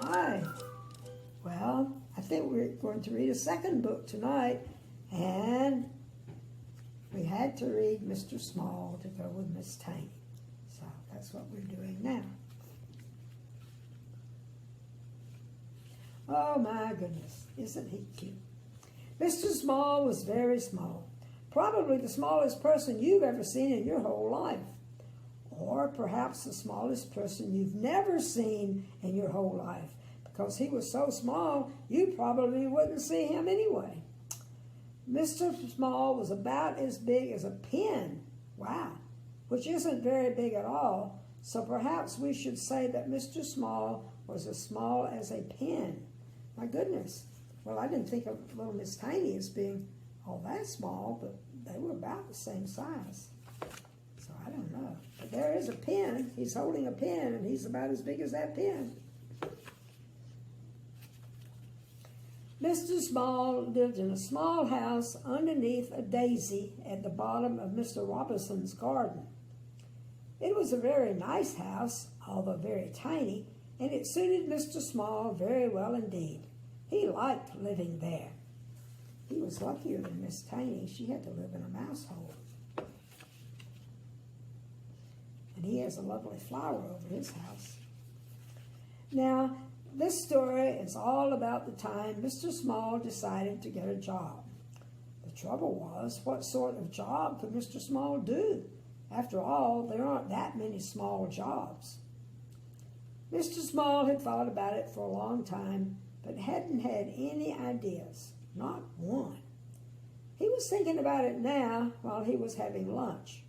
Hi. Well, I think we're going to read a second book tonight, and we had to read Mr. Small to go with Miss Tiny. So that's what we're doing now. Oh my goodness, isn't he cute? Mr. Small was very small, probably the smallest person you've ever seen in your whole life. Or perhaps the smallest person you've never seen in your whole life, because he was so small you probably wouldn't see him anyway. Mr. Small was about as big as a pin. Wow, which isn't very big at all, so perhaps we should say that Mr. Small was as small as a pin. My goodness. Well, I didn't think of little Miss Tiny as being all that small, but they were about the same size. So I don't know. But there is a pin. He's holding a pin, and he's about as big as that pin. Mr. Small lived in a small house underneath a daisy at the bottom of Mr. Robinson's garden. It was a very nice house, although very tiny, and it suited Mr. Small very well indeed. He liked living there. He was luckier than Miss Tiny. She had to live in a mouse hole. And he has a lovely flower over his house. Now, this story is all about the time Mr. Small decided to get a job. The trouble was, what sort of job could Mr. Small do? After all, there aren't that many small jobs. Mr. Small had thought about it for a long time, but hadn't had any ideas, not one. He was thinking about it now while he was having lunch.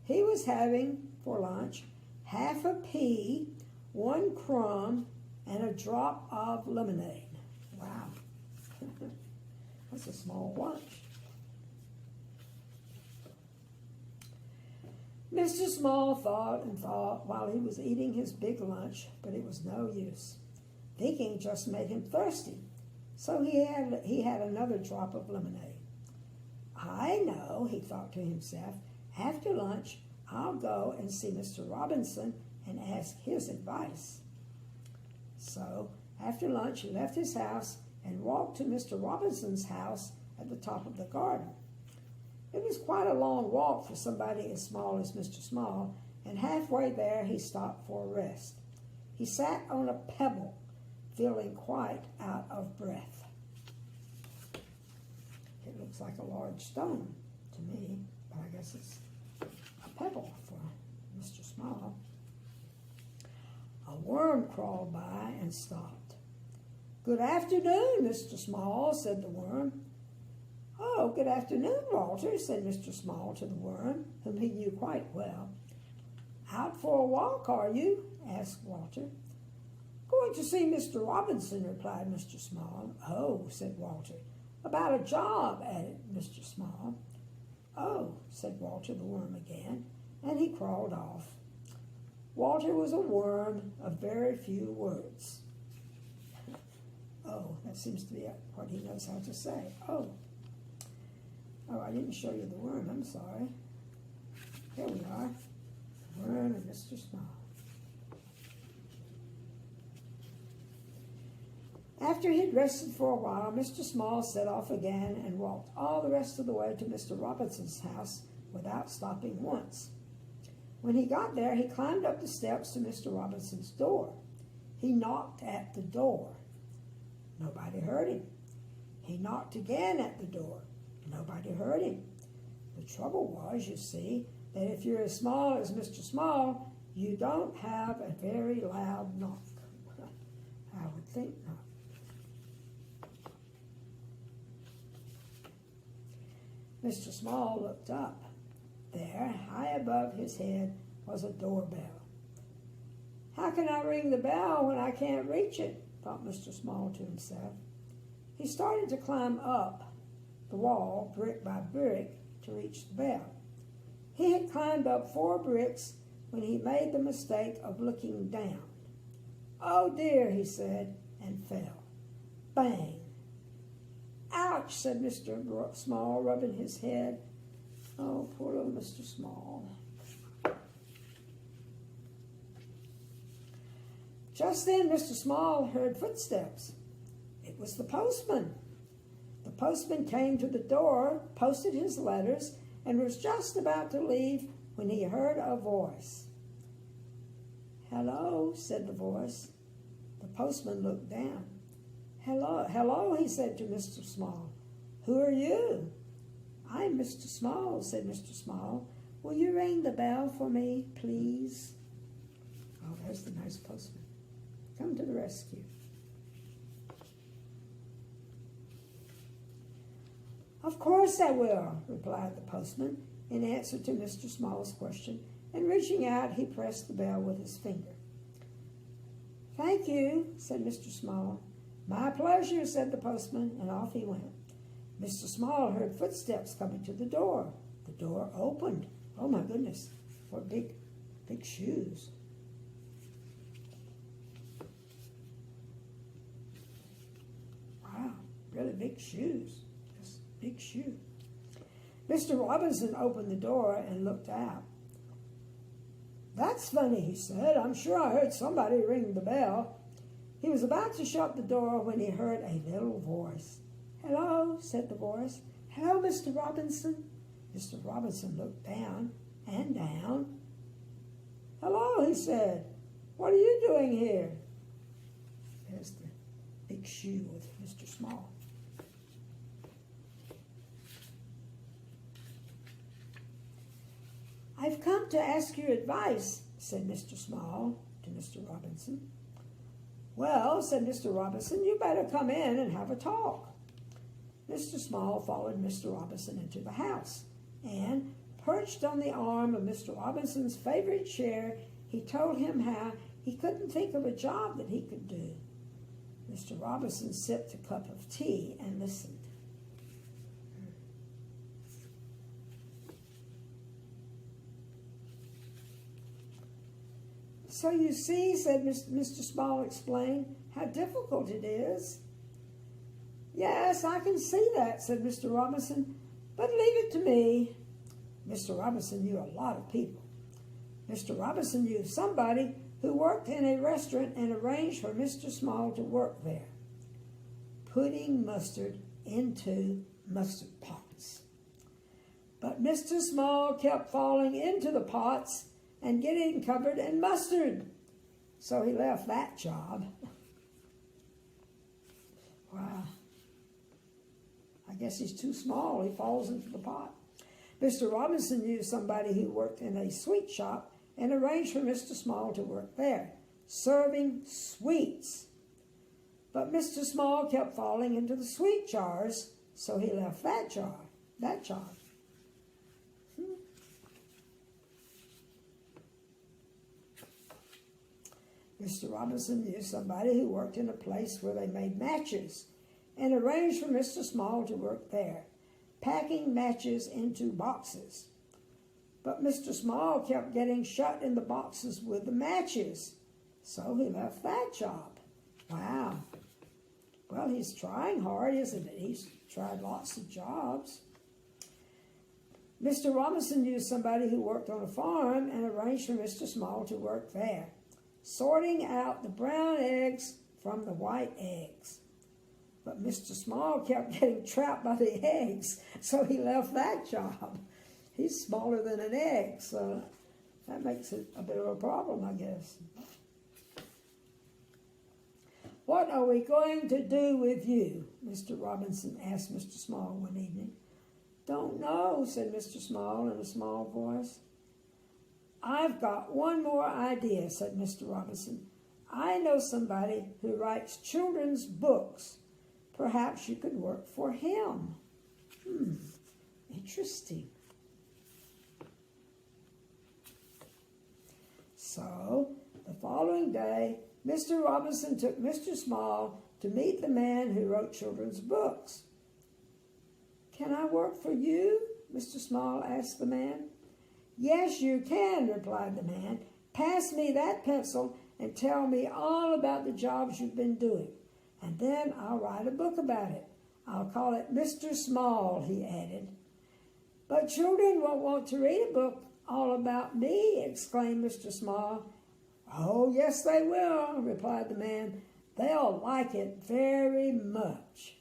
He was having, for lunch, half a pea, 1 crumb, and a drop of lemonade. Wow. That's a small lunch. Mr. Small thought and thought while he was eating his big lunch, but it was no use. Thinking just made him thirsty, so he had another drop of lemonade. I know, he thought to himself, after lunch I'll go and see Mr. Robinson and ask his advice. So, after lunch, he left his house and walked to Mr. Robinson's house at the top of the garden. It was quite a long walk for somebody as small as Mr. Small, and halfway there he stopped for a rest. He sat on a pebble, feeling quite out of breath. It looks like a large stone to me, but I guess it's a pebble for Mr. Small. A worm crawled by and stopped. "Good afternoon, Mr. Small," said the worm. "Oh, good afternoon, Walter," said Mr. Small to the worm, whom he knew quite well. "Out for a walk, are you?" asked Walter. "Going to see Mr. Robinson," replied Mr. Small. "Oh," said Walter. "About a job," added Mr. Small. "Oh," said Walter the worm again, and he crawled off. Walter was a worm of very few words. Oh, that seems to be what he knows how to say. Oh, I didn't show you the worm. I'm sorry. Here we are. Worm and Mr. Small. After he'd rested for a while, Mr. Small set off again and walked all the rest of the way to Mr. Robinson's house without stopping once. When he got there, he climbed up the steps to Mr. Robinson's door. He knocked at the door. Nobody heard him. He knocked again at the door. Nobody heard him. The trouble was, you see, that if you're as small as Mr. Small, you don't have a very loud knock. I would think not. Mr. Small looked up. There, high above his head, was a doorbell. "How can I ring the bell when I can't reach it?" thought Mr. Small to himself. He started to climb up the wall, brick by brick, to reach the bell. He had climbed up 4 bricks when he made the mistake of looking down. "Oh dear," he said, and fell. Bang! "Ouch," said Mr. Small, rubbing his head. Oh, poor little Mr. Small. Just then Mr. Small heard footsteps. It was the postman. The postman came to the door, posted his letters, and was just about to leave when he heard a voice. "Hello," said the voice. The postman looked down. Hello, he said to Mr. Small. "Who are you?" "I'm Mr. Small," said Mr. Small. "Will you ring the bell for me, please?" Oh, there's the nice postman. Come to the rescue. "Of course I will," replied the postman in answer to Mr. Small's question, and reaching out, he pressed the bell with his finger. "Thank you," said Mr. Small. "My pleasure," said the postman, and off he went. Mr. Small heard footsteps coming to the door. The door opened. Oh my goodness, what big shoes. Wow, really big shoes. Just big shoe. Mr. Robinson opened the door and looked out. "That's funny," he said. "I'm sure I heard somebody ring the bell." He was about to shut the door when he heard a little voice. "Hello," said the voice. "Hello, Mr. Robinson." Mr. Robinson looked down and down. "Hello," he said. "What are you doing here?" There's the big shoe with Mr. Small. "I've come to ask your advice," said Mr. Small to Mr. Robinson. "Well," said Mr. Robinson, "you better come in and have a talk." Mr. Small followed Mr. Robinson into the house, and, perched on the arm of Mr. Robinson's favorite chair, he told him how he couldn't think of a job that he could do. Mr. Robinson sipped a cup of tea and listened. "So you see," said Mr. Small explained, "how difficult it is." "Yes, I can see that," said Mr. Robinson, "but leave it to me." Mr. Robinson knew a lot of people. Mr. Robinson knew somebody who worked in a restaurant and arranged for Mr. Small to work there, putting mustard into mustard pots. But Mr. Small kept falling into the pots and getting covered in mustard, so he left that job. Wow. I guess he's too small. He falls into the pot. Mr. Robinson knew somebody who worked in a sweet shop and arranged for Mr. Small to work there, serving sweets. But Mr. Small kept falling into the sweet jars, so he left that job. Mr. Robinson knew somebody who worked in a place where they made matches and arranged for Mr. Small to work there, packing matches into boxes. But Mr. Small kept getting shut in the boxes with the matches, so he left that job. Wow. Well, he's trying hard, isn't it? He's tried lots of jobs. Mr. Robinson knew somebody who worked on a farm and arranged for Mr. Small to work there, sorting out the brown eggs from the white eggs. But Mr. Small kept getting trapped by the eggs, so he left that job. He's smaller than an egg, so that makes it a bit of a problem, I guess. "What are we going to do with you?" Mr. Robinson asked Mr. Small one evening. "Don't know," said Mr. Small in a small voice. "I've got one more idea," said Mr. Robinson. "I know somebody who writes children's books. Perhaps you could work for him." Interesting. So, the following day, Mr. Robinson took Mr. Small to meet the man who wrote children's books. "Can I work for you?" Mr. Small asked the man. "Yes, you can," replied the man. "Pass me that pencil and tell me all about the jobs you've been doing, and then I'll write a book about it. I'll call it Mr. Small," he added. "But children won't want to read a book all about me," exclaimed Mr. Small. Oh, yes, they will, replied the man. They'll like it very much.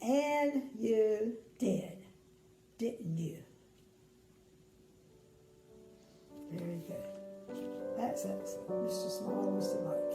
And you did, didn't you? Very good. That's excellent. Mr. Small was delighted.